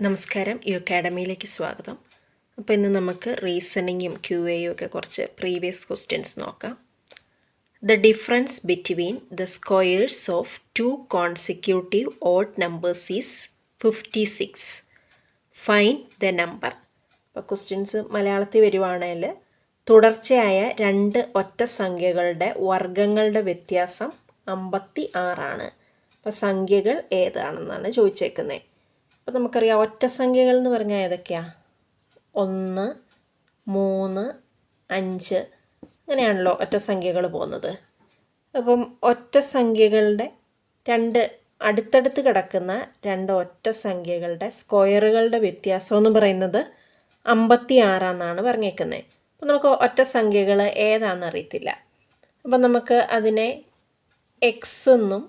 നമസ്കാരം, യു അക്കാഡമിയിലേക്ക് സ്വാഗതം. അപ്പോൾ ഇന്ന് നമുക്ക് റീസണിങ്ങും QAയും ഒക്കെ കുറച്ച് പ്രീവിയസ് ക്വസ്റ്റ്യൻസ് നോക്കാം. The difference between the squares of 2 consecutive odd numbers is 56. Find the number. അപ്പോൾ ക്വസ്റ്റ്യൻസ് മലയാളത്തിൽ വരുവാണെങ്കിൽ തുടർച്ചയായ 2 ഒറ്റ സംഖ്യകളുടെ വർഗ്ഗങ്ങളുടെ വ്യത്യാസം 56. അപ്പോൾ സംഖ്യകൾ ഏതാണെന്നാണ് ചോദിച്ചേക്കുന്നത്. അപ്പോൾ നമുക്കറിയാം ഒറ്റ സംഖ്യകൾ എന്ന് പറഞ്ഞാൽ ഏതൊക്കെയാണ്? 1, 3, 5 അങ്ങനെയാണല്ലോ ഒറ്റ സംഖ്യകൾ പോകുന്നത്. അപ്പം ഒറ്റ സംഖ്യകളുടെ അടുത്തടുത്ത് കിടക്കുന്ന 2 ഒറ്റ സംഖ്യകളുടെ സ്ക്വയറുകളുടെ വ്യത്യാസം എന്ന് പറയുന്നത് 56 എന്നാണ് പറഞ്ഞേക്കുന്നത്. അപ്പം നമുക്ക് ഒറ്റ സംഖ്യകൾ ഏതാണെന്ന് അറിയത്തില്ല. അപ്പം നമുക്ക് അതിനെ എക്സ് എന്നും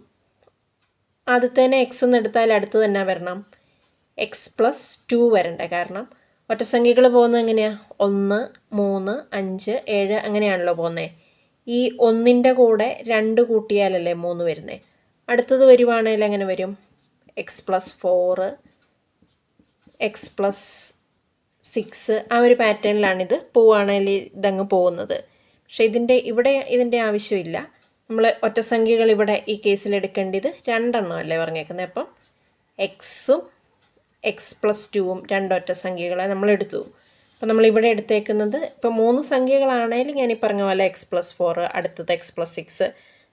ആദ്യത്തേനെ എക്സ് എന്ന് എടുത്താൽ അടുത്ത് തന്നെ വരണം x+2 വരണ്ടേ. കാരണം ഒറ്റ സംഖ്യകൾ പോകുന്നത് എങ്ങനെയാണ്? 1, 3, 5, 7 അങ്ങനെയാണല്ലോ പോകുന്നത്. ഈ 1ൻ്റെ കൂടെ 2 കൂട്ടിയാലല്ലേ 3 വരുന്നത്. അടുത്തത് വരുവാണെങ്കിൽ എങ്ങനെ വരും? x+4, x+6 ആ ഒരു പാറ്റേണിലാണിത് പോവുകയാണെങ്കിൽ ഇതങ്ങ് പോകുന്നത്. പക്ഷേ ഇതിൻ്റെ ആവശ്യമില്ല. നമ്മൾ ഒറ്റ സംഖ്യകൾ ഇവിടെ ഈ കേസിൽ എടുക്കേണ്ടത് 2 അല്ലേ പറഞ്ഞേക്കുന്നത്. അപ്പം എക്സും x+2ഉം 2 ഒറ്റ സംഖ്യകളെ നമ്മൾ എടുത്തു. അപ്പോൾ നമ്മളിവിടെ എടുത്തേക്കുന്നത് ഇപ്പോൾ 3 സംഖ്യകളാണെങ്കിൽ ഞാൻ ഈ പറഞ്ഞ പോലെ x+4 അടുത്തത് x+6.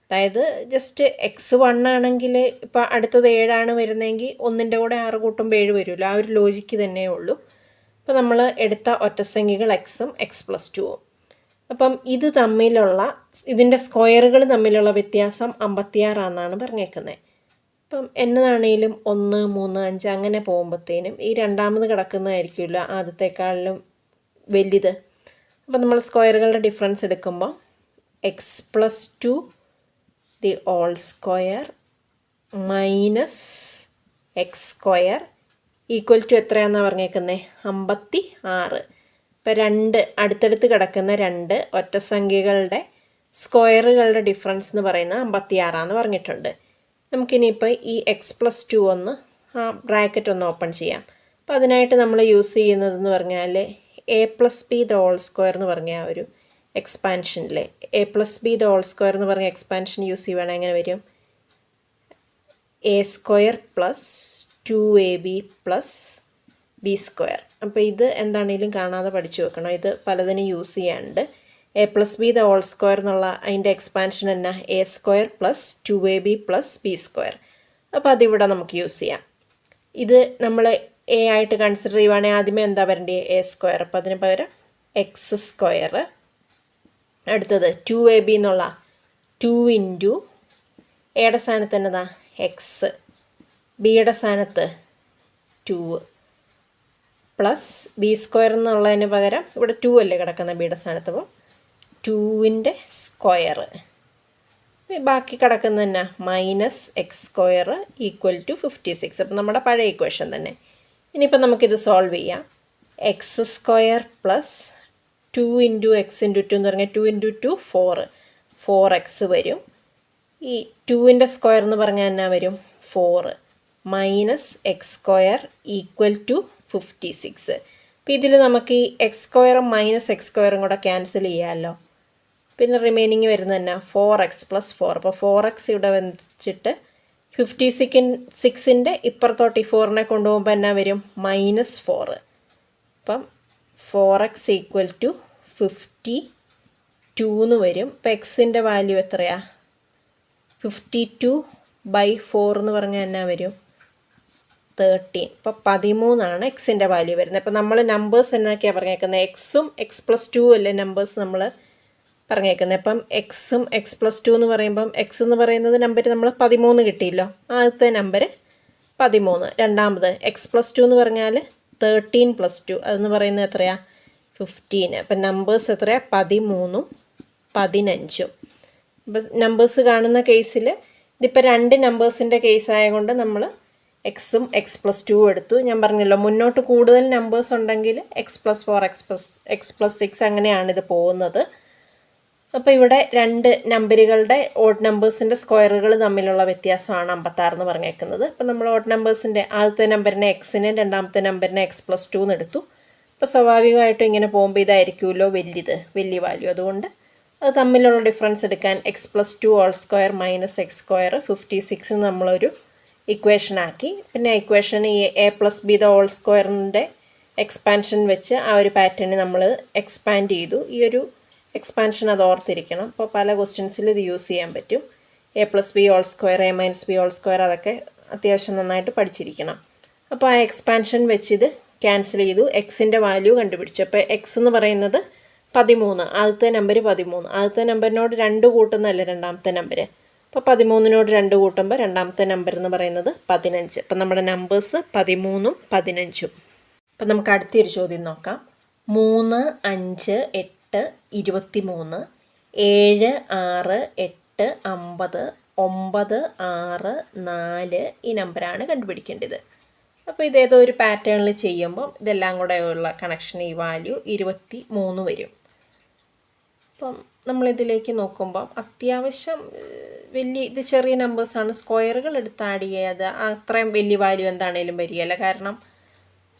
അതായത് ജസ്റ്റ് x1 ആണെങ്കിൽ ഇപ്പോൾ അടുത്തത് 7 വരുന്നതെങ്കിൽ 1ൻ്റെ കൂടെ 6 കൂട്ടുമ്പോൾ 7 വരുമല്ലോ. ആ ഒരു ലോജിക്ക് തന്നെ ഉള്ളൂ. അപ്പോൾ നമ്മൾ എടുത്ത ഒറ്റ സംഖ്യകൾ എക്സും x+2ഉം. അപ്പം ഇതിൻ്റെ സ്ക്വയറുകൾ തമ്മിലുള്ള വ്യത്യാസം 56 എന്നാണ് പറഞ്ഞേക്കുന്നത്. അപ്പം എന്നതാണേലും 1, 3, 5 അങ്ങനെ പോകുമ്പോഴത്തേനും ഈ രണ്ടാമത് കിടക്കുന്നതായിരിക്കുമല്ലോ ആദ്യത്തെക്കാളിലും വലുത്. അപ്പം നമ്മൾ സ്ക്വയറുകളുടെ ഡിഫറൻസ് എടുക്കുമ്പോൾ x+2 the whole square minus x square equal to എത്രയാണെന്നാണ് പറഞ്ഞേക്കുന്നത്? 56. ഇപ്പം 2 അടുത്തടുത്ത് കിടക്കുന്ന 2 ഒറ്റ സംഖ്യകളുടെ സ്ക്വയറുകളുടെ ഡിഫറൻസ് എന്ന് പറയുന്നത് 56 പറഞ്ഞിട്ടുണ്ട്. നമുക്കിനിയിപ്പോൾ ഈ x+2 ബ്രാക്കറ്റ് ഒന്ന് ഓപ്പൺ ചെയ്യാം. അപ്പോൾ അതിനായിട്ട് നമ്മൾ യൂസ് ചെയ്യുന്നതെന്ന് പറഞ്ഞാൽ a+b ദ ഹോൾ സ്ക്വയർ എന്ന് പറഞ്ഞ ഒരു എക്സ്പാൻഷനിലെ a+b ദ ഹോൾ സ്ക്വയർ എന്ന് പറഞ്ഞ എക്സ്പാൻഷൻ യൂസ് ചെയ്യുവാണെങ്കിൽ എങ്ങനെ വരും? a² + 2ab + b². അപ്പോൾ ഇത് എന്താണെങ്കിലും കാണാതെ പഠിച്ചു വെക്കണം. ഇത് പലതിനും യൂസ് ചെയ്യാനുണ്ട്. a+b ദ ഹോൾ സ്ക്വയർ എന്നുള്ള അതിൻ്റെ എക്സ്പാൻഷൻ തന്നെ a² + 2ab + b². അപ്പോൾ അതിവിടെ നമുക്ക് യൂസ് ചെയ്യാം. ഇത് നമ്മൾ a ആയിട്ട് കൺസിഡർ ചെയ്യുവാണെങ്കിൽ ആദ്യമേ എന്താ വരേണ്ടത്? a². അപ്പോൾ അതിന് പകരം x². അടുത്തത് 2ab എന്നുള്ള 2 × എയുടെ സ്ഥാനത്ത് എന്നതാ എക്സ്, ബിയുടെ സ്ഥാനത്ത് 2 പ്ലസ് b² എന്നുള്ളതിന് പകരം ഇവിടെ 2 അല്ലേ കിടക്കുന്ന ബിയുടെ സ്ഥാനത്ത്. അപ്പോൾ 2ൻ്റെ സ്ക്വയർ ബാക്കി കിടക്കുന്ന തന്നെ മൈനസ് x² ഈക്വൽ ടു 56. അപ്പം നമ്മുടെ പഴയ ഇക്വേഷൻ തന്നെ. ഇനിയിപ്പോൾ നമുക്കിത് സോൾവ് ചെയ്യാം. x² + 2 × x × 2 എന്ന് പറഞ്ഞാൽ 2 × 2 4x വരും. ഈ 2ൻ്റെ സ്ക്വയർ എന്ന് പറഞ്ഞാൽ എന്നാ വരും? 4 മൈനസ് x² ഈക്വൽ ടു 56. അപ്പോൾ ഇതിൽ നമുക്ക് ഈ x² മൈനസ് x² കൂടെ ക്യാൻസൽ ചെയ്യാമല്ലോ. പിന്നെ റിമൈനിങ് വരുന്നത് തന്നെ 4x + 4. അപ്പോൾ 4x ഇവിടെ വെച്ചിട്ട് 56ൻ്റെ ഇപ്പുറത്തോട്ട് ഈ 4നെ കൊണ്ടുപോകുമ്പോൾ എന്നാ വരും? -4. അപ്പം 4x ഈക്വൽ ടു 52 എന്ന് വരും. അപ്പോൾ എക്സിൻ്റെ വാല്യൂ എത്രയാണ്? 52/4 എന്ന് പറഞ്ഞാൽ എന്നാ വരും? 13. ഇപ്പോൾ 13 എക്സിൻ്റെ വാല്യൂ വരുന്നത്. അപ്പോൾ നമ്മൾ നമ്പേഴ്സ് എന്നൊക്കെയാണ് പറഞ്ഞേക്കുന്നത്. എക്സും x+2 അല്ലേ നമ്പേഴ്സ് നമ്മൾ പറഞ്ഞേക്കുന്നത്. അപ്പം എക്സും x+2 എന്ന് പറയുമ്പം എക്സ് എന്ന് പറയുന്നത് നമ്പർ നമ്മൾ 13 കിട്ടിയല്ലോ. ആദ്യത്തെ നമ്പർ 13. രണ്ടാമത് x+2 എന്ന് പറഞ്ഞാൽ 13 + 2 അതെന്ന് പറയുന്നത് എത്രയാണ്? 15. അപ്പം നമ്പേഴ്സ് എത്രയാണ്? 13ഉം 15ഉം. അപ്പം നമ്പേഴ്സ് കാണുന്ന കേസിൽ ഇതിപ്പോൾ 2 നമ്പേഴ്സിൻ്റെ കേസ് ആയതുകൊണ്ട് നമ്മൾ എക്സും x+2 എടുത്തു. ഞാൻ പറഞ്ഞല്ലോ മുന്നോട്ട് കൂടുതൽ നമ്പേഴ്സ് ഉണ്ടെങ്കിൽ x+4 x+6 അങ്ങനെയാണിത് പോകുന്നത്. അപ്പോൾ ഇവിടെ രണ്ട് നമ്പറുകളുടെ ഓഡ് നമ്പേഴ്സിൻ്റെ സ്ക്വയറുകൾ തമ്മിലുള്ള വ്യത്യാസമാണ് 56 എന്ന് പറഞ്ഞേക്കുന്നത്. അപ്പോൾ നമ്മൾ ഓഡ് നമ്പേഴ്സിൻ്റെ ആദ്യത്തെ നമ്പറിനെ എക്സിനെ, രണ്ടാമത്തെ നമ്പറിനെ x+2 എന്ന് എടുത്തു. അപ്പോൾ സ്വാഭാവികമായിട്ടും ഇങ്ങനെ പോകുമ്പോൾ ഇതായിരിക്കുമല്ലോ വലിയ വാല്യൂ. അതുകൊണ്ട് അത് തമ്മിലുള്ള ഡിഫറൻസ് എടുക്കാൻ x+2² - x² 56 നമ്മളൊരു ഇക്വേഷൻ ആക്കി. പിന്നെ ഇക്വേഷൻ ഈ a+b² എക്സ്പാൻഷൻ വെച്ച് ആ ഒരു പാറ്റേൺ നമ്മൾ എക്സ്പാൻഡ് ചെയ്തു. ഈ ഒരു എക്സ്പാൻഷൻ അത് ഓർത്തിരിക്കണം. അപ്പോൾ പല ക്വസ്റ്റ്യൻസിൽ ഇത് യൂസ് ചെയ്യാൻ പറ്റും. a+b² a-b² അതൊക്കെ അത്യാവശ്യം നന്നായിട്ട് പഠിച്ചിരിക്കണം. അപ്പോൾ ആ എക്സ്പാൻഷൻ വെച്ച് ഇത് ക്യാൻസൽ ചെയ്തു. എക്സിൻ്റെ വാല്യൂ കണ്ടുപിടിച്ചു. അപ്പോൾ എക്സ് എന്ന് പറയുന്നത് 13, ആദ്യത്തെ നമ്പർ 13. ആദ്യത്തെ നമ്പറിനോട് 2 കൂട്ടുന്നതല്ലേ രണ്ടാമത്തെ നമ്പർ. അപ്പോൾ 13നോട് 2 കൂട്ടുമ്പോൾ രണ്ടാമത്തെ നമ്പർ എന്ന് പറയുന്നത് 15. അപ്പം നമ്മുടെ നമ്പേഴ്സ് 13ഉം 15ഉം. അപ്പം നമുക്ക് അടുത്തൊരു ചോദ്യം നോക്കാം. 3, 5, 8, 23, 7, 6, 8, 50, 9, 6, 4 ഈ നമ്പറാണ് കണ്ടുപിടിക്കേണ്ടത്. അപ്പോൾ ഇതേതോ ഒരു പാറ്റേണിൽ ചെയ്യുമ്പം ഇതെല്ലാം കൂടെ ഉള്ള കണക്ഷൻ ഈ വാല്യൂ 23 വരും. അപ്പം നമ്മളിതിലേക്ക് നോക്കുമ്പം അത്യാവശ്യം ഇത് ചെറിയ നമ്പേഴ്സാണ്. സ്ക്വയറുകൾ എടുത്ത് ആഡ് ചെയ്യാതെ അത്രയും വലിയ വാല്യൂ എന്താണേലും വരികയില്ല. കാരണം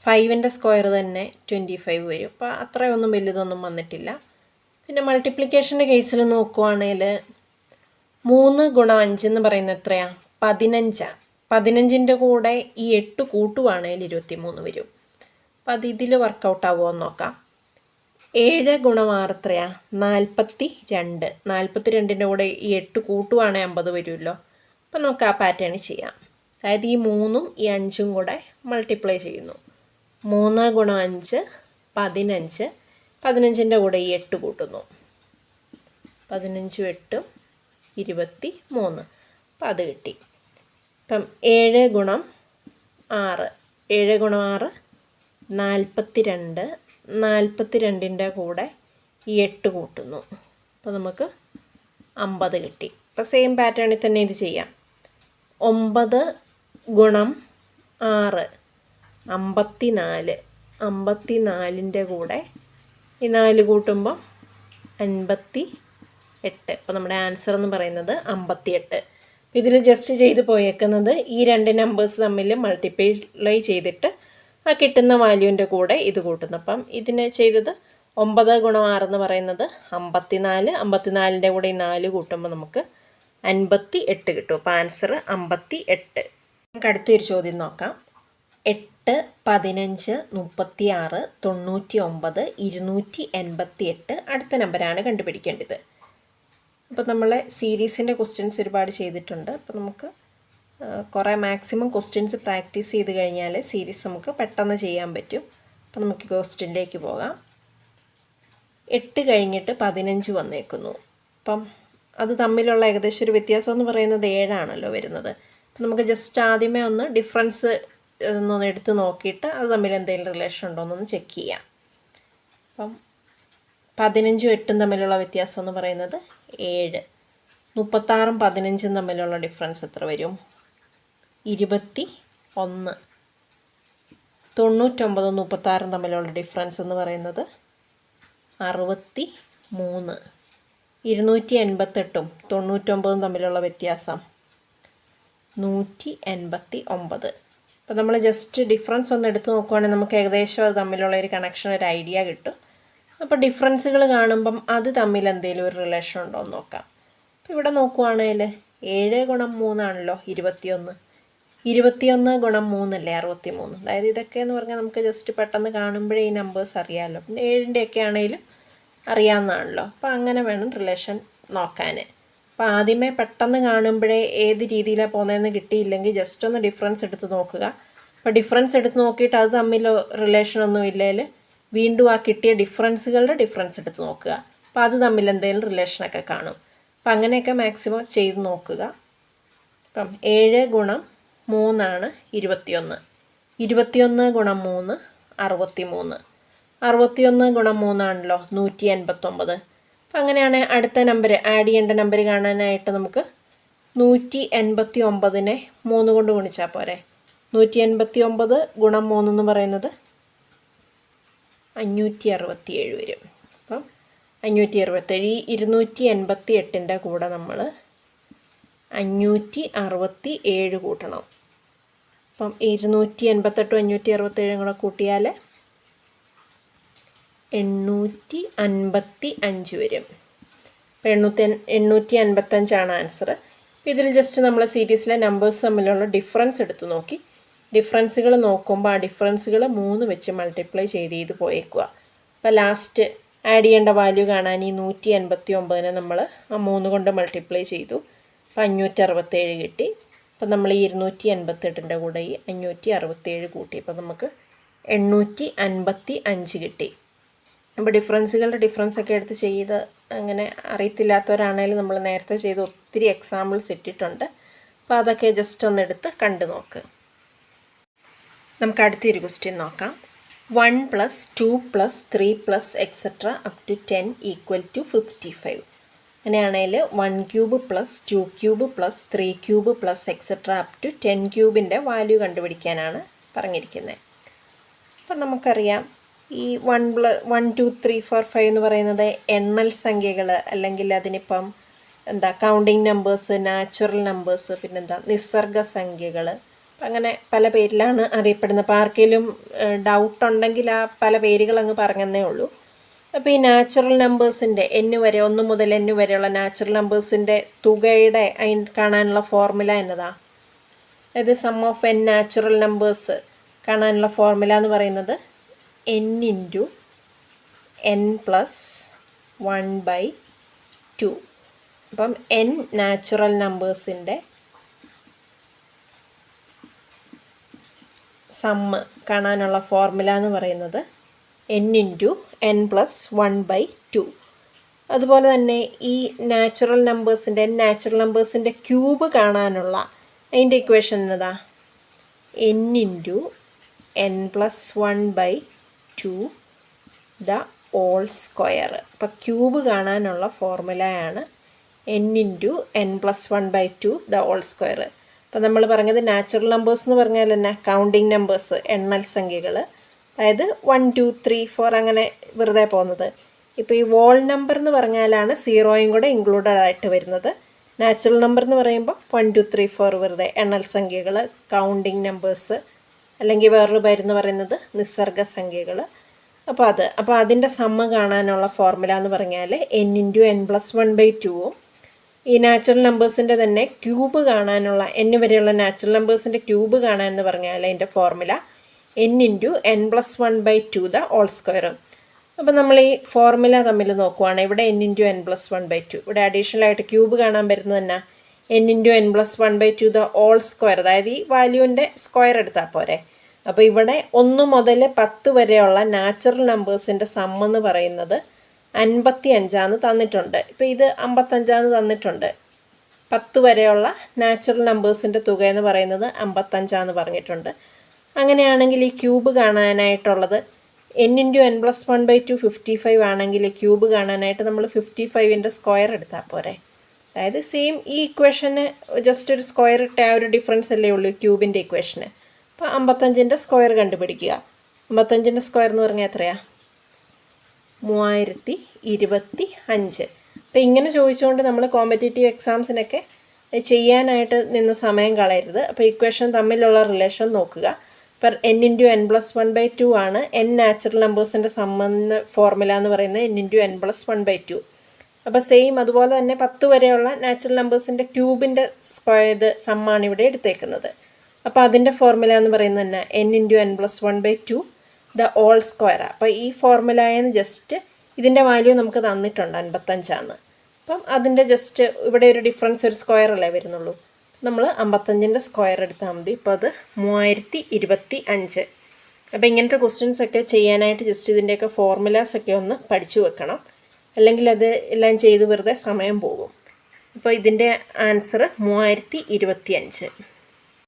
5ൻ്റെ സ്ക്വയർ തന്നെ 25 വരും. അപ്പോൾ അത്രയൊന്നും വലുതൊന്നും വന്നിട്ടില്ല. പിന്നെ മൾട്ടിപ്ലിക്കേഷൻ്റെ കേസിൽ നോക്കുവാണെങ്കിൽ 3 × 5 എന്ന് പറയുന്നത് എത്രയാണ്? 15. 15ൻ്റെ കൂടെ ഈ 8 കൂട്ടുവാണെങ്കിൽ 23 വരും. അപ്പോൾ അത് ഇതിൽ വർക്കൗട്ട് ആവുമോ എന്ന് നോക്കാം. 7 × 6 എത്രയാണ്? 42. 42ൻ്റെ കൂടെ ഈ 8 കൂട്ടുവാണെങ്കിൽ 50 വരുമല്ലോ. അപ്പോൾ നമുക്ക് ആ പാറ്റേൺ ചെയ്യാം. അതായത് ഈ 3ഉം ഈ 5ഉം കൂടെ മൾട്ടിപ്ലൈ ചെയ്യുന്നു. 3 × 5 15. 15ൻ്റെ കൂടെ ഈ 8 കൂട്ടുന്നു. 15 8 23. അപ്പം അത് കിട്ടി. ഇപ്പം 7 × 6 7 × 6 42. 42ൻ്റെ കൂടെ ഈ 8 കൂട്ടുന്നു. അപ്പോൾ നമുക്ക് 50 കിട്ടി. അപ്പോൾ സെയിം പാറ്റേണിൽ തന്നെ ഇത് ചെയ്യാം. 9 × 6 54. 54ൻ്റെ കൂടെ ഈ 4 കൂട്ടുമ്പോൾ 58. അപ്പോൾ നമ്മുടെ ആൻസർ എന്ന് പറയുന്നത് 58. ഇതിൽ ജസ്റ്റ് ചെയ്ത് പോയേക്കുന്നത് ഈ രണ്ട് നമ്പേഴ്സ് തമ്മിൽ മൾട്ടിപ്ലൈ ചെയ്തിട്ട് ആ കിട്ടുന്ന വാല്യൂവിൻ്റെ കൂടെ ഇത് കൂട്ടുന്നു. അപ്പം ഇതിന് ചെയ്തത് 9 × 6 എന്ന് പറയുന്നത് 54. 54ൻ്റെ കൂടെ ഈ 4 കൂട്ടുമ്പോൾ നമുക്ക് 58 കിട്ടും. അപ്പോൾ ആൻസർ 58. നമുക്ക് അടുത്തൊരു ചോദ്യം നോക്കാം. 8, 15, 36, 99, 288 അടുത്ത നമ്പറാണ് കണ്ടുപിടിക്കേണ്ടത്. അപ്പോൾ നമ്മൾ സീരീസിൻ്റെ ക്വസ്റ്റ്യൻസ് ഒരുപാട് ചെയ്തിട്ടുണ്ട്. അപ്പോൾ നമുക്ക് കുറേ മാക്സിമം ക്വസ്റ്റ്യൻസ് പ്രാക്ടീസ് ചെയ്ത് കഴിഞ്ഞാൽ സീരീസ് നമുക്ക് പെട്ടെന്ന് ചെയ്യാൻ പറ്റും. അപ്പോൾ നമുക്ക് ക്വസ്റ്റ്യനിലേക്ക് പോകാം. 8 കഴിഞ്ഞിട്ട് 15 വന്നേക്കുന്നു. അപ്പം അത് തമ്മിലുള്ള ഏകദേശം ഒരു വ്യത്യാസം എന്ന് പറയുന്നത് 7 ആണല്ലോ വരുന്നത്. അപ്പം നമുക്ക് ജസ്റ്റ് ആദ്യമേ ഒന്ന് ഡിഫറൻസ് ഒന്ന് എടുത്ത് നോക്കിയിട്ട് അത് തമ്മിൽ എന്തെങ്കിലും റിലേഷൻ ഉണ്ടോ എന്നൊന്ന് ചെക്ക് ചെയ്യാം. അപ്പം 15ഉം 8ഉം തമ്മിലുള്ള വ്യത്യാസം എന്ന് പറയുന്നത് 7. 36ഉം 15ഉം തമ്മിലുള്ള ഡിഫറൻസ് എത്ര വരും? 21. 99ഉം 36ഉം തമ്മിലുള്ള ഡിഫറൻസ് എന്ന് പറയുന്നത് 63. 288ഉം 99ഉം തമ്മിലുള്ള വ്യത്യാസം 189. അപ്പോൾ നമ്മൾ ജസ്റ്റ് ഡിഫറൻസ് ഒന്ന് എടുത്ത് നോക്കുവാണെങ്കിൽ നമുക്ക് ഏകദേശം അത് തമ്മിലുള്ള ഒരു കണക്ഷൻ, ഒരു ഐഡിയ കിട്ടും. അപ്പോൾ ഡിഫറൻസുകൾ കാണുമ്പം അത് തമ്മിൽ എന്തെങ്കിലും ഒരു റിലേഷൻ ഉണ്ടോ എന്ന് നോക്കാം. അപ്പോൾ ഇവിടെ നോക്കുവാണെങ്കിൽ 7 × 3 ആണല്ലോ 21. 21 × 3 അല്ലേ 63. അതായത് ഇതൊക്കെ എന്ന് പറഞ്ഞാൽ നമുക്ക് ജസ്റ്റ് പെട്ടെന്ന് കാണുമ്പോഴേ ഈ നമ്പേഴ്സ് അറിയാമല്ലോ. പിന്നെ 7ൻ്റെയൊക്കെ ആണെങ്കിലും അറിയാവുന്നതാണല്ലോ. അപ്പോൾ അങ്ങനെ വേണം റിലേഷൻ നോക്കാൻ. അപ്പോൾ ആദ്യമേ പെട്ടെന്ന് കാണുമ്പോഴേ ഏത് രീതിയിലാണ് പോകുന്നതെന്ന് കിട്ടിയില്ലെങ്കിൽ ജസ്റ്റ് ഒന്ന് ഡിഫറൻസ് എടുത്ത് നോക്കുക. അപ്പോൾ ഡിഫറൻസ് എടുത്ത് നോക്കിയിട്ട് അത് തമ്മിൽ റിലേഷനൊന്നും ഇല്ലെങ്കിൽ വീണ്ടും ആ കിട്ടിയ ഡിഫറൻസുകളുടെ ഡിഫറൻസ് എടുത്ത് നോക്കുക. അപ്പോൾ അത് തമ്മിൽ എന്തെങ്കിലും റിലേഷനൊക്കെ കാണും. അപ്പം അങ്ങനെയൊക്കെ മാക്സിമം ചെയ്ത് നോക്കുക. അപ്പം 7 × 3 ആണ് 21. 21 × 3 63. 61 × 3 ആണല്ലോ 189. അപ്പം അങ്ങനെയാണ് അടുത്ത നമ്പർ ആഡ് ചെയ്യേണ്ട നമ്പർ കാണാനായിട്ട് നമുക്ക് 189നെ 3 കൊണ്ട് ഗുണിച്ചാൽ പോരെ. 189 × 3 എന്ന് പറയുന്നത് 567 വരും. അപ്പം 567. ഈ 288 കൂടെ നമ്മൾ 567 കൂട്ടണം. അപ്പം 288 567 കൂടെ കൂട്ടിയാൽ 855 വരും. അപ്പോൾ 855 ആൻസർ. ഇതിൽ ജസ്റ്റ് നമ്മൾ സീരീസിലെ നമ്പേഴ്സ് തമ്മിലുള്ള ഡിഫറൻസ് എടുത്ത് നോക്കി. ഡിഫറൻസുകൾ നോക്കുമ്പോൾ ആ ഡിഫറൻസുകൾ 3 വെച്ച് മൾട്ടിപ്ലൈ ചെയ്ത് പോയേക്കുക. അപ്പോൾ ലാസ്റ്റ് ആഡ് ചെയ്യേണ്ട വാല്യൂ കാണാൻ ഈ 189 നമ്മൾ ആ 3 കൊണ്ട് മൾട്ടിപ്ലൈ ചെയ്തു. അപ്പോൾ 567 കിട്ടി. അപ്പോൾ നമ്മൾ ഈ 288 കൂടെ ഈ 567 കൂട്ടി. അപ്പോൾ നമുക്ക് 855 കിട്ടി. അപ്പോൾ ഡിഫറൻസുകളുടെ ഡിഫറൻസൊക്കെ എടുത്ത് ചെയ്ത് അങ്ങനെ അറിയത്തില്ലാത്തവരാണെങ്കിലും നമ്മൾ നേരത്തെ ചെയ്ത് ഒത്തിരി എക്സാമ്പിൾസ് ഇട്ടിട്ടുണ്ട്. അപ്പോൾ അതൊക്കെ ജസ്റ്റ് ഒന്ന് എടുത്ത് കണ്ടു നോക്ക്. നമുക്ക് അടുത്തൊരു ക്വസ്റ്റ്യൻ നോക്കാം. 1 + 2 + 3 + etc. up to 10 = 55. അങ്ങനെയാണെങ്കിൽ 1³ + 2³ + 3³ + etc. up to 10³ വാല്യൂ കണ്ടുപിടിക്കാനാണ് പറഞ്ഞിരിക്കുന്നത്. അപ്പം നമുക്കറിയാം ഈ 1 2 3 4 5 എന്ന് പറയുന്നത് എണ്ണൽ സംഖ്യകൾ, അല്ലെങ്കിൽ അതിനിപ്പം എന്താ കൗണ്ടിങ് നമ്പേഴ്സ്, നാച്ചുറൽ നമ്പേഴ്സ്, പിന്നെന്താ നിസ്സർഗ സംഖ്യകൾ, അങ്ങനെ പല പേരിലാണ് അറിയപ്പെടുന്നത്. അപ്പോൾ ആർക്കെങ്കിലും ഡൗട്ട് ഉണ്ടെങ്കിൽ ആ പല പേരുകൾ അങ്ങ് പറഞ്ഞതേ ഉള്ളൂ. അപ്പോൾ ഈ നാച്ചുറൽ നമ്പേഴ്സിൻ്റെ n വരെ 1 മുതൽ n വരെയുള്ള നാച്ചുറൽ നമ്പേഴ്സിൻ്റെ തുകയുടെ കാണാനുള്ള ഫോർമുല എന്നതാ? അതായത് sum of n natural numbers കാണാനുള്ള ഫോർമുല എന്ന് പറയുന്നത് n × n + 1/2. അപ്പം n നാച്ചുറൽ നമ്പേഴ്സിൻ്റെ സമ്മ് കാണാനുള്ള ഫോർമുല എന്ന് പറയുന്നത് n × n + 1/2. അതുപോലെ തന്നെ ഈ നാച്ചുറൽ നമ്പേഴ്സിൻ്റെ ക്യൂബ് കാണാനുള്ള അതിൻ്റെ ഇക്വേഷൻ എന്നതാ? n × n + 1/2 the whole square. അപ്പോൾ ക്യൂബ് കാണാനുള്ള ഫോർമുലയാണ് n × n + 1/2 the whole square. അപ്പോൾ നമ്മൾ പറഞ്ഞത് നാച്ചുറൽ നമ്പേഴ്സ് എന്ന് പറഞ്ഞാൽ തന്നെ കൗണ്ടിങ് നമ്പേഴ്സ്, എണ്ണൽ സംഖ്യകൾ, അതായത് 1 2 3 4 അങ്ങനെ വെറുതെ പോകുന്നത്. ഇപ്പോൾ ഈ വോൾ നമ്പർ എന്ന് പറഞ്ഞാലാണ് 0 കൂടെ ഇൻക്ലൂഡഡ് ആയിട്ട് വരുന്നത്. നാച്ചുറൽ നമ്പർ എന്ന് പറയുമ്പോൾ 1 2 3 4 വെറുതെ എണ്ണൽ സംഖ്യകൾ, കൗണ്ടിങ് നമ്പേഴ്സ്, അല്ലെങ്കിൽ വേറൊരു പേരെന്ന് പറയുന്നത് നിസ്സർഗ സംഖ്യകൾ. അപ്പോൾ അതിൻ്റെ സമ്മ് കാണാനുള്ള ഫോർമുല എന്ന് പറഞ്ഞാൽ n × n + 1/2ഉം ഈ നാച്ചുറൽ നമ്പേഴ്സിൻ്റെ തന്നെ ക്യൂബ് കാണാനുള്ള n വരെയുള്ള നാച്ചുറൽ നമ്പേഴ്സിൻ്റെ ക്യൂബ് കാണാൻ എന്ന് പറഞ്ഞാൽ അതിൻ്റെ formula n × n + 1/2 the whole സ്ക്വയറും. അപ്പോൾ നമ്മൾ ഈ ഫോർമുല തമ്മിൽ നോക്കുവാണ്. ഇവിടെ n × n + 1/2, ഇവിടെ അഡീഷണൽ ആയിട്ട് ക്യൂബ് കാണാൻ വരുന്നത് തന്നെ n × n + 1/2 the whole square, അതായത് ഈ വാല്യൂവിൻ്റെ സ്ക്വയർ എടുത്താൽ പോരെ. അപ്പോൾ ഇവിടെ 1 മുതൽ 10 വരെയുള്ള നാച്ചുറൽ നമ്പേഴ്സിൻ്റെ സമ്മെന്ന് പറയുന്നത് 55 തന്നിട്ടുണ്ട്. ഇപ്പോൾ ഇത് 55 തന്നിട്ടുണ്ട്. 10 വരെയുള്ള നാച്ചുറൽ നമ്പേഴ്സിൻ്റെ തുക എന്ന് പറയുന്നത് 55 പറഞ്ഞിട്ടുണ്ട്. അങ്ങനെയാണെങ്കിൽ ഈ ക്യൂബ് കാണാനായിട്ടുള്ളത് n × n + 1/2 55 ആണെങ്കിൽ ക്യൂബ് കാണാനായിട്ട് നമ്മൾ 55ൻ്റെ സ്ക്വയർ എടുത്താൽ പോരെ. അതായത് സെയിം ഈ ഇക്വേഷന് ജസ്റ്റ് ഒരു സ്ക്വയർ ഇട്ട ആ ഒരു ഡിഫറൻസ് അല്ലേ ഉള്ളൂ ക്യൂബിൻ്റെ ഇക്വേഷന്. അപ്പോൾ 55ൻ്റെ സ്ക്വയർ കണ്ടുപിടിക്കുക. 55ൻ്റെ സ്ക്വയർ എന്ന് പറഞ്ഞാൽ എത്രയാണ്? 3025. അപ്പോൾ ഇങ്ങനെ ചോദിച്ചുകൊണ്ട് നമ്മൾ കോമ്പറ്റേറ്റീവ് എക്സാംസിനൊക്കെ ചെയ്യാനായിട്ട് നിന്ന് സമയം കളയരുത്. അപ്പോൾ ഇക്വേഷൻ തമ്മിലുള്ള റിലേഷൻ നോക്കുക. അപ്പോൾ n × n + 1/2 ആണ് n നാച്ചുറൽ നമ്പേഴ്സിൻ്റെ സമ്മെന്ന് ഫോർമുല എന്ന് പറയുന്നത് n × n + 1/2. അപ്പോൾ സെയിം അതുപോലെ തന്നെ 10 വരെയുള്ള നാച്ചുറൽ നമ്പേഴ്സിൻ്റെ ക്യൂബിൻ്റെ സ്ക്വയർ സമ്മാണ് ഇവിടെ എടുത്തേക്കുന്നത്. അപ്പോൾ അതിൻ്റെ ഫോർമുല എന്ന് പറയുന്നത് തന്നെ n × n + 1/2 the whole square. അപ്പോൾ ഈ ഫോർമുലയെന്ന് ജസ്റ്റ് ഇതിൻ്റെ വാല്യൂ നമുക്ക് തന്നിട്ടുണ്ട് 55. അപ്പം അതിൻ്റെ ജസ്റ്റ് ഇവിടെ ഒരു ഡിഫറൻസ്, ഒരു സ്ക്വയർ അല്ലേ വരുന്നുള്ളൂ. നമ്മൾ 55ൻ്റെ സ്ക്വയർ എടുത്താൽ മതി. ഇപ്പോൾ അത് 3025. അപ്പോൾ ഇങ്ങനത്തെ ക്വസ്റ്റ്യൻസൊക്കെ ചെയ്യാനായിട്ട് ജസ്റ്റ് ഇതിൻ്റെയൊക്കെ ഫോർമുലാസൊക്കെ ഒന്ന് പഠിച്ചു വെക്കണം, അല്ലെങ്കിൽ അത് എല്ലാം ചെയ്ത് വെറുതെ സമയം പോകും. അപ്പോൾ ഇതിൻ്റെ ആൻസർ 3025.